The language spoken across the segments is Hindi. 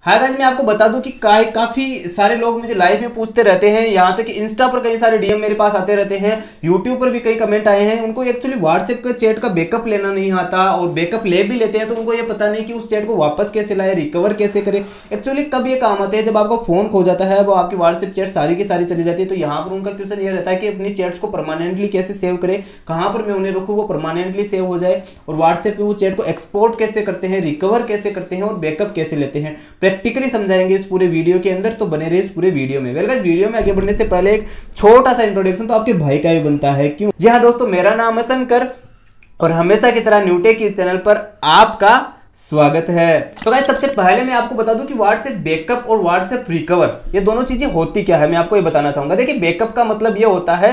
हाँ गाइस, मैं आपको बता दूं कि काफी सारे लोग मुझे लाइव में पूछते रहते हैं, यहाँ तक कि इंस्टा पर कई सारे डीएम मेरे पास आते रहते हैं, यूट्यूब पर भी कई कमेंट आए हैं। उनको एक्चुअली व्हाट्सएप के चैट का बैकअप लेना नहीं आता, और बैकअप ले भी लेते हैं तो उनको ये पता नहीं कि उस चैट को वापस कैसे लाए, रिकवर कैसे करें। एक्चुअली कब ये काम आते हैं, जब आपका फोन खो जाता है, वो आपकी व्हाट्सएप चैट सारी की सारी चली जाती है। तो यहाँ पर उनका क्वेश्चन ये रहता है कि अपनी चैट्स को परमानेंटली कैसे सेव करें, कहाँ पर मैं उन्हें रखूँ वो परमानेंटली सेव हो जाए, और व्हाट्सएप पे वो चैट को एक्सपोर्ट कैसे करते हैं, रिकवर कैसे करते हैं और बैकअप कैसे लेते हैं, प्रैक्टिकली समझाएंगे इस पूरे वीडियो के अंदर। तो बने रहे इस पूरे वीडियो में। वेल गाइस, वीडियो में आगे बढ़ने से पहले एक छोटा सा इंट्रोडक्शन तो आपके भाई का भी बनता है, क्यों? जी हाँ दोस्तों, मेरा नाम है शंकर और हमेशा की तरह न्यूटेक इस चैनल पर आपका स्वागत है। तो गाइस, सबसे पहले मैं आपको बता दूं कि व्हाट्सएप बैकअप और व्हाट्सएप रिकवर ये दोनों चीजें होती क्या है, मैं आपको ये बताना चाहूंगा। देखिए, बैकअप का मतलब ये होता है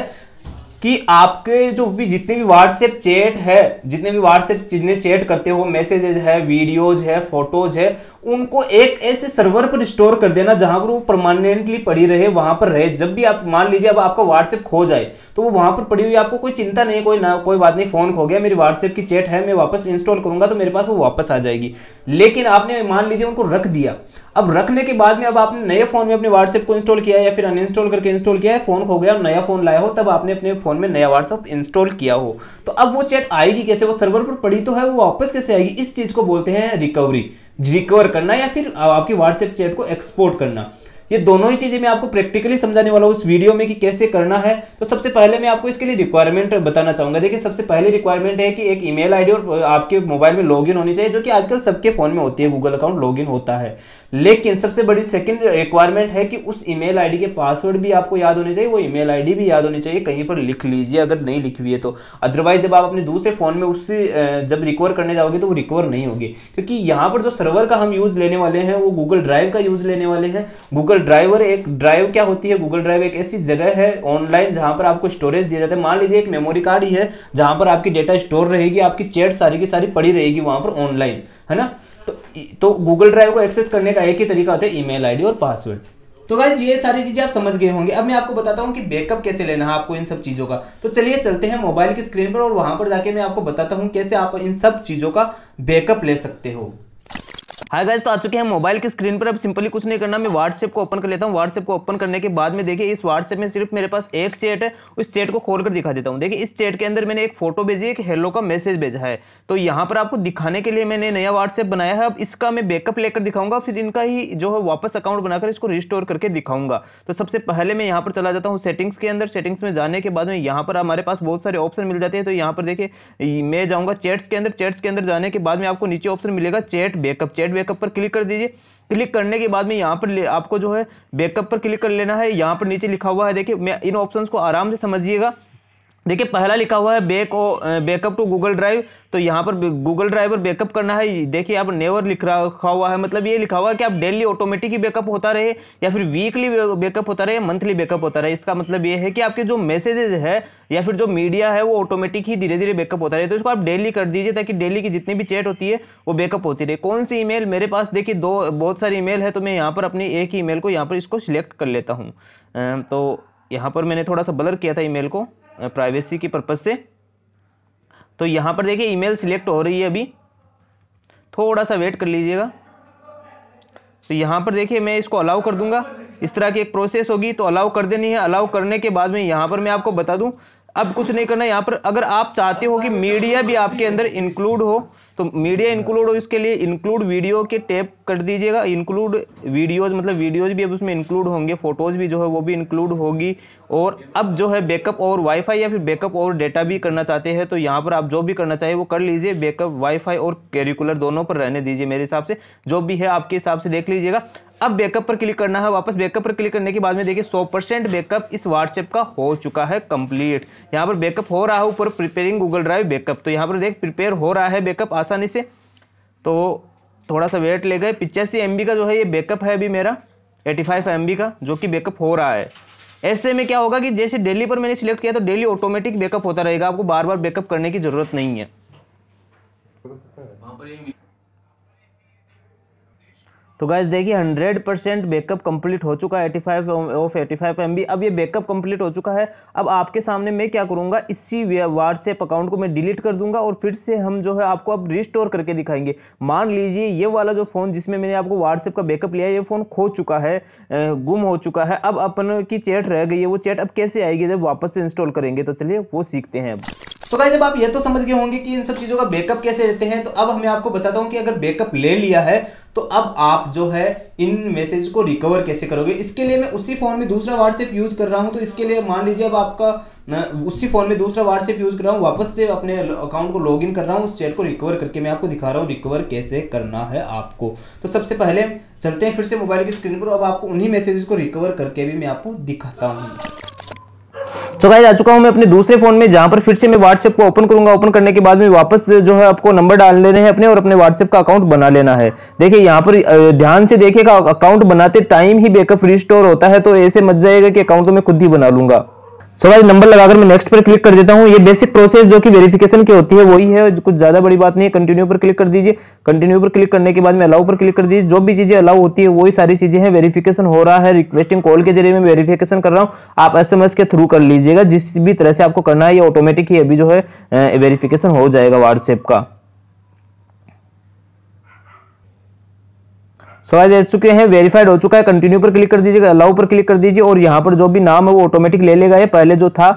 कि आपके जो भी जितने भी व्हाट्सएप चैट है, जितने भी व्हाट्सएप जितने चैट करते हो, मैसेजेस है, वीडियोज है, फोटोज है, उनको एक ऐसे सर्वर पर स्टोर कर देना जहां पर वो परमानेंटली पड़ी रहे, वहां पर रहे। जब भी आप मान लीजिए अब आपका व्हाट्सएप खो जाए तो वो वहां पर पड़ी हुई, आपको कोई चिंता नहीं, कोई बात नहीं, फोन खो गया, मेरी व्हाट्सएप की चैट है, मैं वापस इंस्टॉल करूंगा तो मेरे पास वो वापस आ जाएगी। लेकिन आपने मान लीजिए उनको रख दिया, अब रखने के बाद में अब आपने नए फोन में अपने व्हाट्सएप को इंस्टॉल किया या फिर अनइंस्टॉल करके इंस्टॉल किया है, फोन खो गया, नया फोन लाया हो, तब आपने अपने फोन में नया व्हाट्सएप इंस्टॉल किया हो, तो अब वो चैट आएगी कैसे, वो सर्वर पर पड़ी तो है, वो वापस कैसे आएगी? इस चीज को बोलते हैं रिकवरी, रिकवर करना या फिर आपकी व्हाट्सएप चैट को एक्सपोर्ट करना। ये दोनों ही चीजें मैं आपको प्रैक्टिकली समझाने वाला हूं इस वीडियो में कि कैसे करना है। तो सबसे पहले मैं आपको इसके लिए रिक्वायरमेंट बताना चाहूंगा। देखिए, सबसे पहली रिक्वायरमेंट है कि एक ईमेल आईडी और आपके मोबाइल में लॉगिन होनी चाहिए, जो कि आजकल सबके फोन में होती है, गूगल अकाउंट लॉगिन होता है। लेकिन सबसे बड़ी सेकंड रिक्वायरमेंट है कि उस ईमेल आईडी के पासवर्ड भी आपको याद होने चाहिए, वो ईमेल आईडी भी याद होनी चाहिए, कहीं पर लिख लीजिए अगर नहीं लिखी हुई है तो। अदरवाइज जब आप अपने दूसरे फोन में उससे जब रिकवर करने जाओगे तो वो रिकवर नहीं होगी, क्योंकि यहाँ पर जो सर्वर का हम यूज लेने वाले हैं वो गूगल ड्राइव का यूज लेने वाले हैं। गूगल ड्राइवर एक ड्राइव क्या होती है? गूगल ड्राइव एक ऐसी जगह है ऑनलाइन जहां पर आपको स्टोरेज दिया जाता है। मान लीजिए एक मेमोरी कार्ड ही है जहां पर आपकी डेटा स्टोर रहेगी, आपकी चैट सारी की सारी पड़ी रहेगी वहां पर ऑनलाइन, है ना। तो गूगल ड्राइव को एक्सेस करने का एक ही तरीका होता है, ईमेल आईडी और पासवर्ड। तो गाइस, ये सारी चीजें आप समझ गए होंगे। अब मैं आपको बताता हूं कि बैकअप कैसे लेना है आपको इन सब चीजों का। तो चलिए चलते हैं मोबाइल की स्क्रीन पर और वहां पर जाके मैं आपको बताता हूं कैसे आप इन सब चीजों का बैकअप ले सकते हो। हाय गाइस, तो आ चुके हैं मोबाइल की स्क्रीन पर। अब सिंपली कुछ नहीं करना, मैं व्हाट्सएप को ओपन कर लेता हूं। व्हाट्सएप को ओपन करने के बाद में देखिए, इस व्हाट्सएप में सिर्फ मेरे पास एक चैट है, उस चैट को खोलकर दिखा देता हूं। देखिए, इस चैट के अंदर मैंने एक फोटो भेजी है, एक हेलो का मैसेज भेजा है। तो यहां पर आपको दिखाने के लिए मैंने नया व्हाट्सएप बनाया है। अब इसका मैं बैकअप लेकर दिखाऊंगा, फिर इनका ही जो है वापस अकाउंट बनाकर इसको रिस्टोर करके दिखाऊंगा। तो सबसे पहले मैं यहाँ पर चला जाता हूँ सेटिंग्स के अंदर। सेटिंग्स में जाने के बाद में यहाँ पर हमारे पास बहुत सारे ऑप्शन मिल जाते हैं। तो यहाँ पर देखिए, मैं जाऊँगा चैट्स के अंदर। चैट्स के अंदर जाने के बाद में आपको नीचे ऑप्शन मिलेगा चैट बैकअप। चैट बैकअप पर क्लिक कर दीजिए। क्लिक करने के बाद में यहाँ पर आपको जो है बैकअप पर क्लिक कर लेना है। यहाँ पर नीचे लिखा हुआ है, देखिए, मैं इन ऑप्शंस को आराम से समझिएगा। देखिए, पहला लिखा हुआ है बैकअप टू गूगल ड्राइव। तो यहाँ पर गूगल ड्राइव पर बैकअप करना है। देखिए, यहाँ पर नेवर लिखा हुआ है, मतलब ये लिखा हुआ है कि आप डेली ऑटोमेटिक ही बैकअप होता रहे, या फिर वीकली बैकअप होता रहे, मंथली बैकअप होता रहे। इसका मतलब ये है कि आपके जो मैसेजेस है या फिर जो मीडिया है वो ऑटोमेटिक ही धीरे धीरे बैकअप होता रहे। तो इसको आप डेली कर दीजिए, ताकि डेली की जितनी भी चैट होती है वो बैकअप होती रहे। कौन सी ईमेल? मेरे पास देखिए बहुत सारी ईमेल है, तो मैं यहाँ पर अपनी एक ही ईमेल को यहाँ पर इसको सिलेक्ट कर लेता हूँ। तो यहाँ पर मैंने थोड़ा सा ब्लर किया था ईमेल को प्राइवेसी की पर्पज से। तो यहां पर देखिए ईमेल सिलेक्ट हो रही है, अभी थोड़ा सा वेट कर लीजिएगा। तो यहां पर देखिए मैं इसको अलाउ कर दूंगा। इस तरह की एक प्रोसेस होगी, तो अलाउ कर देनी है। अलाउ करने के बाद में यहां पर मैं आपको बता दूं, अब कुछ नहीं करना। यहाँ पर अगर आप चाहते हो कि मीडिया भी आपके अंदर इंक्लूड हो, तो मीडिया इंक्लूड हो, इसके लिए इंक्लूड वीडियो के टैप कर दीजिएगा। इंक्लूड वीडियोज, मतलब वीडियोज भी अब उसमें इंक्लूड होंगे, फोटोज भी जो है वो भी इंक्लूड होगी। और अब जो है बैकअप और वाईफाई या फिर बैकअप और डेटा भी करना चाहते हैं, तो यहाँ पर आप जो भी करना चाहिए वो कर लीजिए। बैकअप वाईफाई और कैरिकुलर दोनों पर रहने दीजिए, मेरे हिसाब से जो भी है आपके हिसाब से देख लीजिएगा। अब बैकअप पर क्लिक करना है। वापस बैकअप पर क्लिक करने के बाद में देखिए 100% बैकअप इस व्हाट्सएप का हो चुका है कंप्लीट। यहाँ पर बैकअप हो रहा है ऊपर, प्रिपेयरिंग गूगल ड्राइव बैकअप। तो यहाँ पर देख प्रिपेयर हो रहा है बैकअप आसानी से। तो थोड़ा सा वेट ले गए। 85 MB का जो है ये बैकअप है अभी मेरा, 85 MB का, जो कि बैकअप हो रहा है। ऐसे में क्या होगा कि जैसे डेली पर मैंने सिलेक्ट किया, तो डेली ऑटोमेटिक बैकअप होता रहेगा, आपको बार बार बैकअप करने की जरूरत नहीं है। तो गाइस देखिए 100% बैकअप कंप्लीट हो चुका है 85 MB। अब ये बैकअप कंप्लीट हो चुका है। अब आपके सामने मैं क्या करूंगा, इसी व्हाट्सएप अकाउंट को मैं डिलीट कर दूंगा और फिर से हम जो है आपको अब रिस्टोर करके दिखाएंगे। मान लीजिए ये वाला जो फ़ोन जिसमें मैंने आपको व्हाट्सएप का बैकअप लिया है, ये फ़ोन खो चुका है, गुम हो चुका है। अब अपन की चैट रह गई है, वो चैट अब कैसे आएगी जब वापस से इंस्टॉल करेंगे, तो चलिए वो सीखते हैं अब। तो गाइस जब आप ये तो समझ गए होंगे कि इन सब चीज़ों का बैकअप कैसे लेते हैं, तो अब मैं आपको बताता हूं कि अगर बैकअप ले लिया है तो अब आप जो है इन मैसेज को रिकवर कैसे करोगे। इसके लिए मैं उसी फ़ोन में दूसरा व्हाट्सएप यूज़ कर रहा हूं। तो इसके लिए मान लीजिए अब आपका उसी फ़ोन में दूसरा व्हाट्सएप यूज़ कर रहा हूं, वापस से अपने अकाउंट को लॉगिन कर रहा हूं, उस चैट को रिकवर करके मैं आपको दिखा रहा हूं रिकवर कैसे करना है आपको। तो सबसे पहले चलते हैं फिर से मोबाइल की स्क्रीन पर। अब आपको उन्हीं मैसेजेस को रिकवर करके भी मैं आपको दिखाता हूँ। तो गाइस आ चुका हूं मैं अपने दूसरे फोन में, जहां पर फिर से मैं व्हाट्सएप को ओपन करूंगा। ओपन करने के बाद में वापस जो है आपको नंबर डाल लेने हैं अपने और अपने व्हाट्सएप का अकाउंट बना लेना है। देखिए यहां पर ध्यान से देखिएगा, अकाउंट बनाते टाइम ही बैकअप रिस्टोर होता है, तो ऐसे मत जाएगा कि अकाउंट तो मैं खुद ही बना लूंगा। सो गाइस नंबर लगाकर मैं नेक्स्ट पर क्लिक कर देता हूं। ये बेसिक प्रोसेस जो कि वेरिफिकेशन की होती है वही है, कुछ ज्यादा बड़ी बात नहीं है। कंटिन्यू पर क्लिक कर दीजिए। कंटिन्यू पर क्लिक करने के बाद में अलाउ पर क्लिक कर दीजिए। जो भी चीजें अलाउ होती है वही सारी चीजें हैं। वेरिफिकेशन हो रहा है, रिक्वेस्टिंग कॉल के जरिए मैं वेरिफिकेशन कर रहा हूं, आप SMS के थ्रू कर लीजिएगा। जिस भी तरह से आपको करना है, ये ऑटोमेटिक ही अभी जो है वेरिफिकेशन हो जाएगा व्हाट्सएप का। सो दे चुके हैं, वेरीफाइड हो चुका है। कंटिन्यू पर क्लिक कर दीजिएगा, अलाउ पर क्लिक कर दीजिए और यहां पर जो भी नाम है वो ऑटोमेटिक ले लेगा, ये पहले जो था।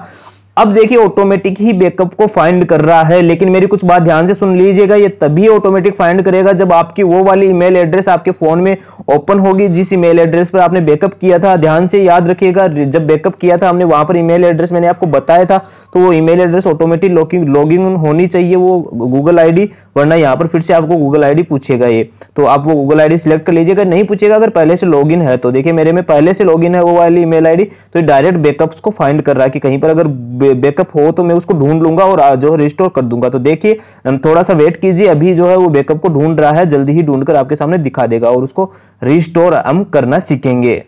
अब देखिए ऑटोमेटिक ही बैकअप को फाइंड कर रहा है, लेकिन मेरी कुछ बात ध्यान से सुन लीजिएगा, ये तभी ऑटोमेटिक फाइंड करेगा जब आपकी वो वाली ईमेल एड्रेस आपके फोन में ओपन होगी, जिस ईमेल एड्रेस पर आपने बैकअप किया था। ध्यान से याद रखिएगा, जब बैकअप किया था हमने वहां पर ईमेल एड्रेस मैंने आपको बताया था, तो वो ईमेल एड्रेस ऑटोमेटिक लॉगिन होनी चाहिए, वो गूगल ID, वरना यहाँ पर फिर से आपको गूगल ID पूछेगा ये। तो आप वो गूगल ID सिलेक्ट कर लीजिएगा। नहीं पूछेगा अगर पहले से लॉगिन है तो। देखिए मेरे में पहले से लॉगिन है वो वाली ईमेल ID, तो डायरेक्ट बैकअप्स को फाइंड कर रहा है कि कहीं पर अगर बैकअप हो तो मैं उसको ढूंढ लूंगा और जो रिस्टोर कर दूंगा। तो देखिए थोड़ा सा वेट कीजिए, अभी जो है वो बैकअप को ढूंढ रहा है, जल्दी ही ढूंढकर आपके सामने दिखा देगा और उसको रिस्टोर हम करना सीखेंगे।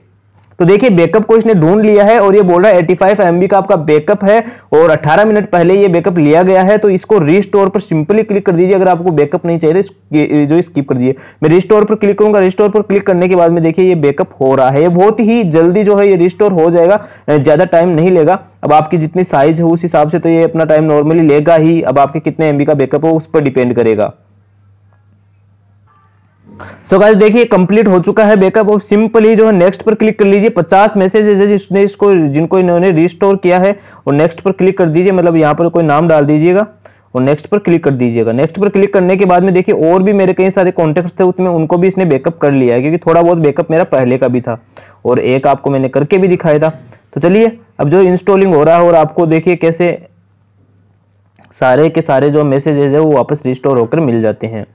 तो देखिए बैकअप को इसने ढूंढ लिया है और ये बोल रहा है 85 MB का आपका बैकअप है और 18 मिनट पहले ये बैकअप लिया गया है। तो इसको रिस्टोर पर सिंपली क्लिक कर दीजिए। अगर आपको बैकअप नहीं चाहिए तो जो स्किप कर दीजिए। मैं रिस्टोर पर क्लिक करूंगा। रिस्टोर पर क्लिक करने के बाद में देखिए ये बैकअप हो रहा है, ये बहुत ही जल्दी जो है ये रिस्टोर हो जाएगा, ज्यादा टाइम नहीं लेगा। अब आपकी जितनी साइज है उस हिसाब से तो ये अपना टाइम नॉर्मली लेगा ही। अब आपके कितने MB का बैकअप हो उस पर डिपेंड करेगा। सो गाइस देखिए कंप्लीट हो चुका है बैकअप। और सिंपली जो है नेक्स्ट पर क्लिक कर लीजिए। 50 मैसेजेस है जिसने इसको जिनको इन्होंने रिस्टोर किया है, और नेक्स्ट पर क्लिक कर दीजिए, मतलब यहाँ पर कोई नाम डाल दीजिएगा और नेक्स्ट पर क्लिक कर दीजिएगा। नेक्स्ट पर क्लिक करने के बाद में देखिए और भी मेरे कई सारे कॉन्टेक्ट्स थे, उसमें उनको भी इसने बैकअप कर लिया है, क्योंकि थोड़ा बहुत बैकअप मेरा पहले का भी था और एक आपको मैंने करके भी दिखाया था। तो चलिए अब जो इंस्टॉलिंग हो रहा है और आपको देखिए कैसे सारे के सारे जो मैसेजेस है वो वापस रिस्टोर होकर मिल जाते हैं।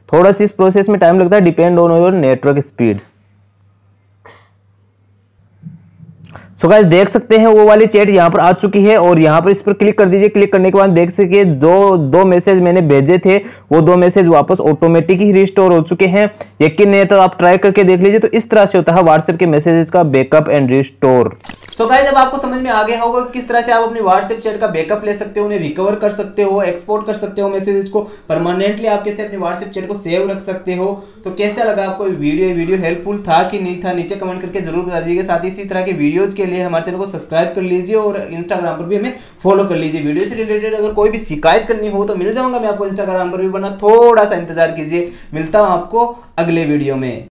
थोड़ा सी इस प्रोसेस में टाइम लगता है, depend on your network speed. So guys देख सकते हैं वो वाली चैट यहाँ पर आ चुकी है और यहाँ पर इस पर क्लिक कर दीजिए। क्लिक करने के बाद देख सके दो मैसेज मैंने भेजे थे, वो 2 मैसेज वापस ऑटोमेटिक ही रिस्टोर हो चुके हैं। यकीन नहीं है तो आप ट्राई करके देख लीजिए। तो इस तरह से होता है व्हाट्सएप के मैसेजेस का backup and restore. So guys जब आपको समझ में आ गया होगा किस तरह से आप अपनी व्हाट्सएप चैट का बैकअप ले सकते हो, उन्हें रिकवर कर सकते हो, एक्सपोर्ट कर सकते हो मैसेजेस को, परमानेंटली आप कैसे अपनी व्हाट्सएप चैट को सेव रख सकते हो। तो कैसा लगा आपको वीडियो हेल्पफुल था कि नहीं था, नीचे कमेंट करके जरूर बता दीजिएगा। साथ ही इसी तरह के वीडियोस के लिए हमारे चैनल को सब्सक्राइब कर लीजिए और इंस्टाग्राम पर भी हमें फॉलो कर लीजिए। वीडियो से रिलेटेड अगर कोई भी शिकायत करनी हो तो मिल जाऊंगा मैं आपको इंस्टाग्राम पर भी, बना थोड़ा सा इंतजार कीजिए। मिलता हूं आपको अगले वीडियो में।